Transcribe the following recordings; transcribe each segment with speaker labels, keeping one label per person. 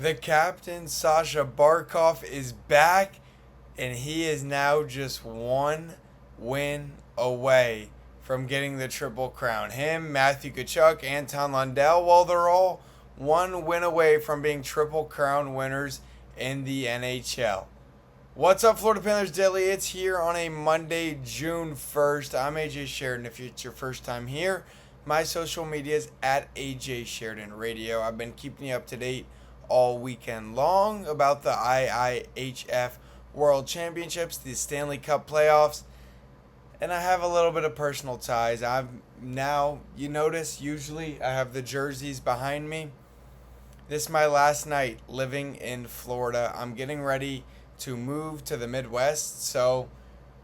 Speaker 1: The captain, Sasha Barkov, is back, and he is now just one win away from getting the Triple Crown. Him, Matthew Tkachuk, Anton Lundell, well, they're all one win away from being Triple Crown winners in the NHL. What's up, Florida Panthers Daily? It's here on a Monday, June 1st. I'm AJ Sheridan. If it's your first time here, my social media is at AJ Sheridan Radio. I've been keeping you up to date all weekend long about the IIHF World Championships, the Stanley Cup playoffs, and I have a little bit of personal ties. You notice, usually I have the jerseys behind me. This is my last night living in Florida. I'm getting ready to move to the Midwest, so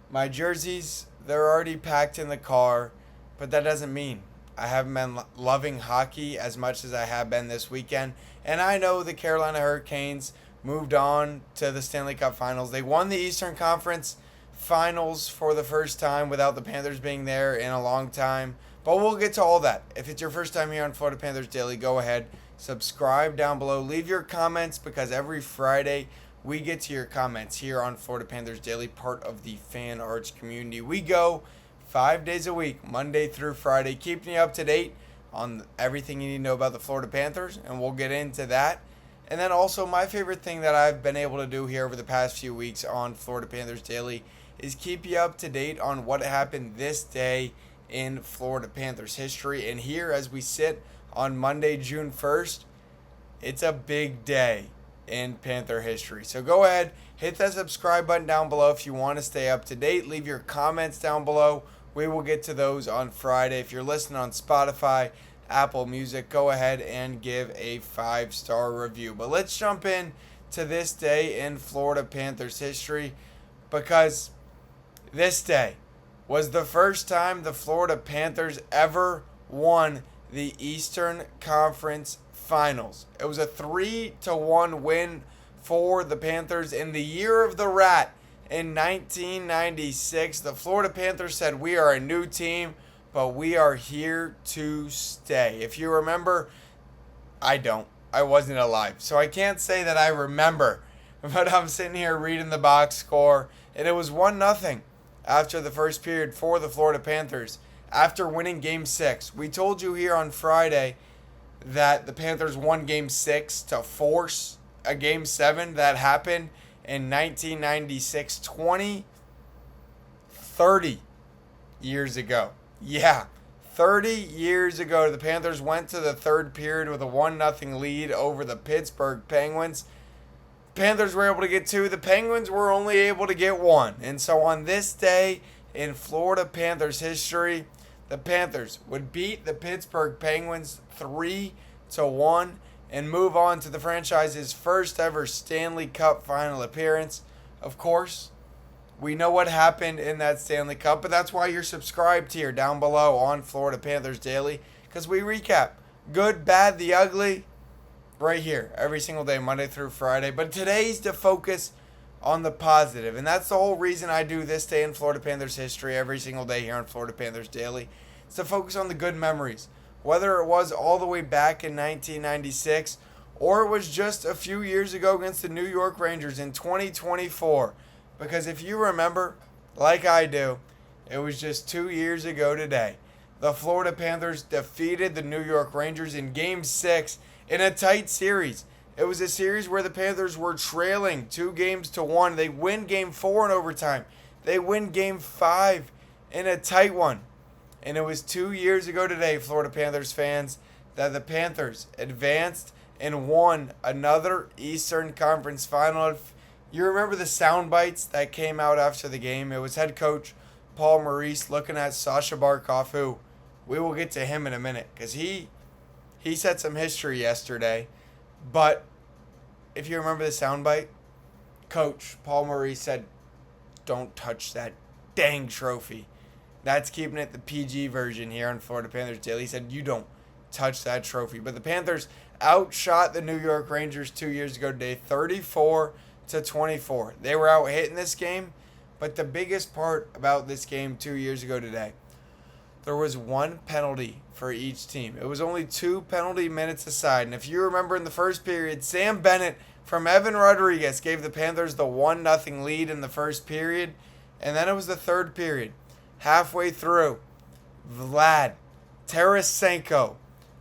Speaker 1: my jerseys, they're already packed in the car, but that doesn't mean I haven't been loving hockey as much as I have been this weekend. And I know the Carolina Hurricanes moved on to the Stanley Cup Finals. They won the Eastern Conference Finals for the first time without the Panthers being there in a long time. But we'll get to all that. If it's your first time here on Florida Panthers Daily, go ahead, subscribe down below. Leave your comments because every Friday we get to your comments here on Florida Panthers Daily, part of the Fan Arts community. We go 5 days a week, Monday through Friday, keeping you up to date on everything you need to know about the Florida Panthers, and we'll get into that. And then also, my favorite thing that I've been able to do here over the past few weeks on Florida Panthers Daily is keep you up to date on what happened this day in Florida Panthers history. And here, as we sit on Monday, June 1st, it's a big day in Panther history. So go ahead, hit that subscribe button down below if you want to stay up to date. Leave your comments down below. We will get to those on Friday. If you're listening on Spotify, Apple Music, go ahead and give a 5-star review. But let's jump in to this day in Florida Panthers history, because this day was the first time the Florida Panthers ever won the Eastern Conference Finals. It was a 3-1 win for the Panthers in the year of the rat. In 1996, the Florida Panthers said, "We are a new team, but we are here to stay." If you remember, I don't. I wasn't alive, so I can't say that I remember. But I'm sitting here reading the box score, and it was 1-0 after the first period for the Florida Panthers after winning Game 6. We told you here on Friday that the Panthers won Game 6 to force a Game 7 that happened in 1996, 30 years ago. Yeah, 30 years ago, the Panthers went to the third period with a 1-0 lead over the Pittsburgh Penguins. Panthers were able to get 2. The Penguins were only able to get 1. And so on this day in Florida Panthers history, the Panthers would beat the Pittsburgh Penguins 3-1 and move on to the franchise's first ever Stanley Cup final appearance. Of course, we know what happened in that Stanley Cup, but that's why you're subscribed here down below on Florida Panthers Daily, because we recap good, bad, the ugly right here every single day, Monday through Friday. But today's to focus on the positive, and that's the whole reason I do this day in Florida Panthers history every single day here on Florida Panthers Daily. It's to focus on the good memories, whether it was all the way back in 1996 or it was just a few years ago against the New York Rangers in 2024. Because if you remember, like I do, it was just 2 years ago today. The Florida Panthers defeated the New York Rangers in Game 6 in a tight series. It was a series where the Panthers were trailing 2-1. They win Game 4 in overtime. They win Game 5 in a tight one. And it was 2 years ago today, Florida Panthers fans, that the Panthers advanced and won another Eastern Conference Final. You remember the sound bites that came out after the game? It was head coach Paul Maurice looking at Sasha Barkov, who we will get to him in a minute, because he set some history yesterday. But if you remember the sound bite, Coach Paul Maurice said, "Don't touch that dang trophy." That's keeping it the PG version here on Florida Panthers Daily. He said, "You don't touch that trophy." But the Panthers outshot the New York Rangers 2 years ago today, 34-24. They were out hitting this game, but the biggest part about this game 2 years ago today, there was one penalty for each team. It was only 2 penalty minutes aside. And if you remember in the first period, Sam Bennett from Evan Rodriguez gave the Panthers the 1-0 lead in the first period. And then it was the third period. Halfway through, Vlad Tarasenko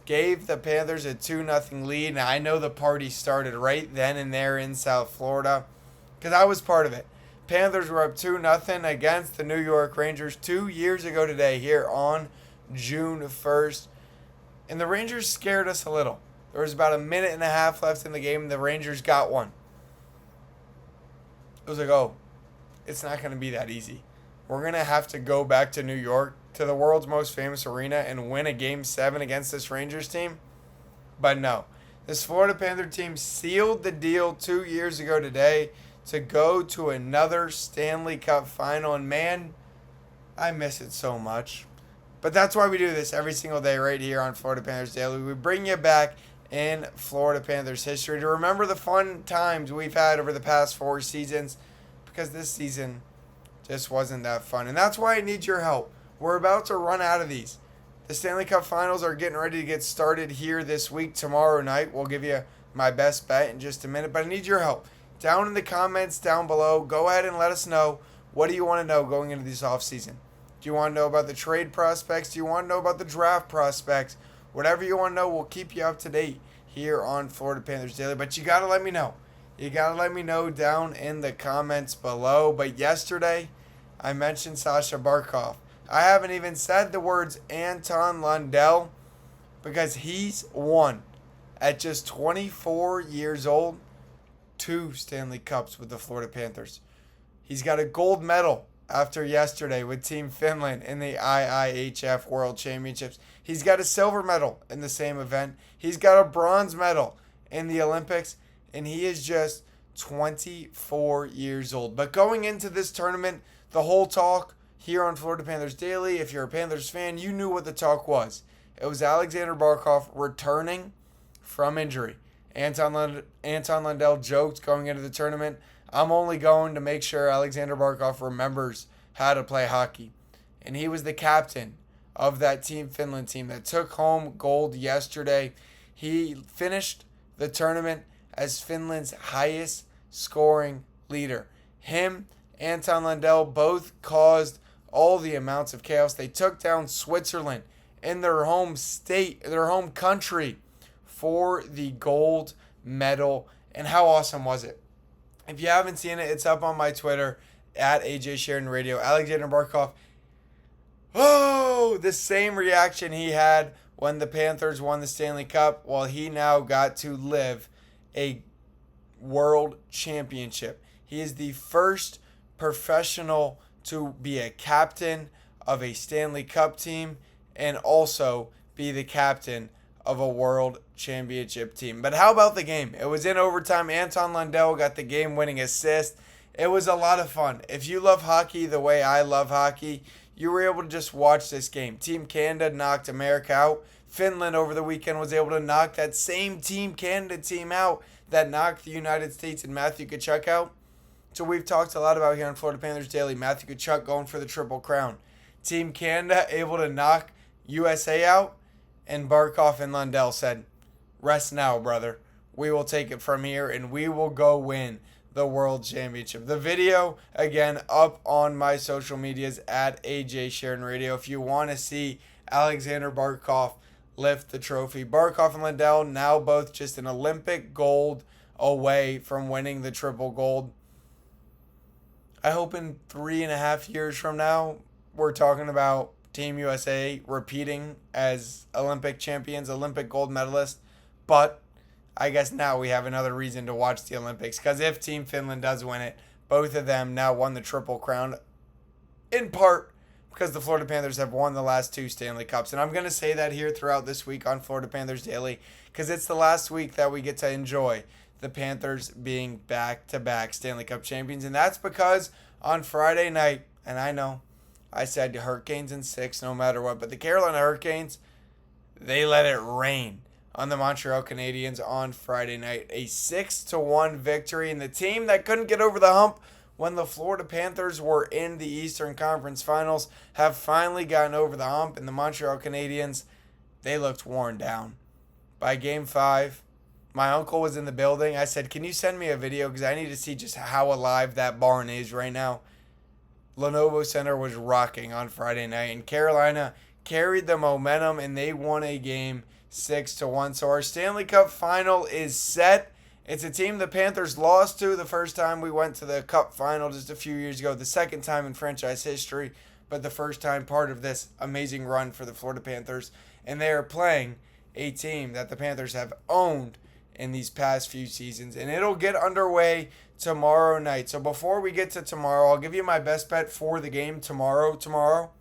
Speaker 1: gave the Panthers a 2-0 lead. And I know the party started right then and there in South Florida because I was part of it. Panthers were up 2-0 against the New York Rangers 2 years ago today here on June 1st. And the Rangers scared us a little. There was about a minute and a half left in the game and the Rangers got one. It was like, oh, it's not going to be that easy. We're going to have to go back to New York, to the world's most famous arena, and win a Game 7 against this Rangers team. But no. This Florida Panther team sealed the deal 2 years ago today to go to another Stanley Cup final. And man, I miss it so much. But that's why we do this every single day right here on Florida Panthers Daily. We bring you back in Florida Panthers history to remember the fun times we've had over the past 4 seasons, because this season just wasn't that fun. And that's why I need your help. We're about to run out of these. The Stanley Cup finals are getting ready to get started here this week, tomorrow night. We'll give you my best bet in just a minute, but I need your help. Down in the comments down below, go ahead and let us know, what do you want to know going into this offseason? Do you want to know about the trade prospects? Do you want to know about the draft prospects? Whatever you want to know, we'll keep you up to date here on Florida Panthers Daily. But you got to let me know. You got to let me know down in the comments below. But yesterday, I mentioned Sasha Barkov. I haven't even said the words Anton Lundell because he's won, at just 24 years old, 2 Stanley Cups with the Florida Panthers. He's got a gold medal after yesterday with Team Finland in the IIHF World Championships. He's got a silver medal in the same event. He's got a bronze medal in the Olympics, and he is just 24 years old. But going into this tournament, the whole talk here on Florida Panthers Daily, if you're a Panthers fan, you knew what the talk was. It was Alexander Barkov returning from injury. Anton Lundell joked going into the tournament, I'm only going to make sure Alexander Barkov remembers how to play hockey. And he was the captain of that Team Finland team that took home gold yesterday. He finished the tournament as Finland's highest scoring leader. Him, Anton Lundell, both caused all the amounts of chaos. They took down Switzerland in their home state, their home country, for the gold medal. And how awesome was it? If you haven't seen it, it's up on my Twitter at AJ Sheridan Radio. Alexander Barkov, oh, the same reaction he had when the Panthers won the Stanley Cup. Well, he now got to live a world championship. He is the first professional to be a captain of a Stanley Cup team and also be the captain of a world championship team. But how about the game? It was in overtime. Anton Lundell got the game-winning assist. It was a lot of fun. If you love hockey the way I love hockey, you were able to just watch this game. Team Canada knocked America out. Finland over the weekend was able to knock that same Team Canada team out that knocked the United States and Matthew Tkachuk out. So we've talked a lot about here on Florida Panthers Daily, Matthew Tkachuk going for the Triple Crown. Team Canada able to knock USA out. And Barkov and Lundell said, rest now, brother. We will take it from here, and we will go win the World Championship. The video, again, up on my social medias at AJ Sheridan Radio. If you want to see Alexander Barkov lift the trophy. Barkov and Lundell now both just an Olympic gold away from winning the triple gold. I hope in 3.5 years from now, we're talking about Team USA repeating as Olympic champions, Olympic gold medalists. But I guess now we have another reason to watch the Olympics, because if Team Finland does win it, both of them now won the Triple Crown, in part because the Florida Panthers have won the last 2 Stanley Cups. And I'm going to say that here throughout this week on Florida Panthers Daily, because it's the last week that we get to enjoy the Panthers being back-to-back Stanley Cup champions. And that's because on Friday night, and I know I said Hurricanes in 6 no matter what, but the Carolina Hurricanes, they let it rain on the Montreal Canadiens on Friday night. A 6-1 victory, and the team that couldn't get over the hump when the Florida Panthers were in the Eastern Conference Finals, have finally gotten over the hump, and the Montreal Canadiens, they looked worn down. By Game 5, my uncle was in the building. I said, can you send me a video because I need to see just how alive that barn is right now. Lenovo Center was rocking on Friday night, and Carolina carried the momentum, and they won a game 6-1. So our Stanley Cup final is set. It's a team the Panthers lost to the first time we went to the Cup final just a few years ago, the second time in franchise history, but the first time part of this amazing run for the Florida Panthers. And they are playing a team that the Panthers have owned in these past few seasons, and it'll get underway tomorrow night. So before we get to tomorrow, I'll give you my best bet for the game tomorrow.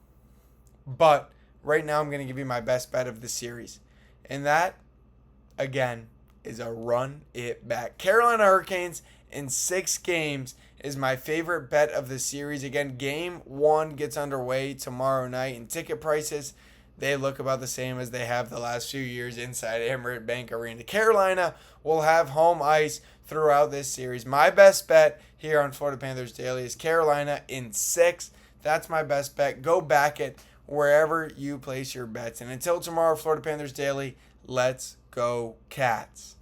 Speaker 1: But right now I'm going to give you my best bet of the series. And that, again, is a run it back. Carolina Hurricanes in 6 games is my favorite bet of the series. Again, game 1 gets underway tomorrow night, and ticket prices, they look about the same as they have the last few years inside Emirates Bank Arena. Carolina will have home ice throughout this series. My best bet here on Florida Panthers Daily is Carolina in 6. That's my best bet. Go back it wherever you place your bets. And until tomorrow, Florida Panthers Daily, let's go Cats.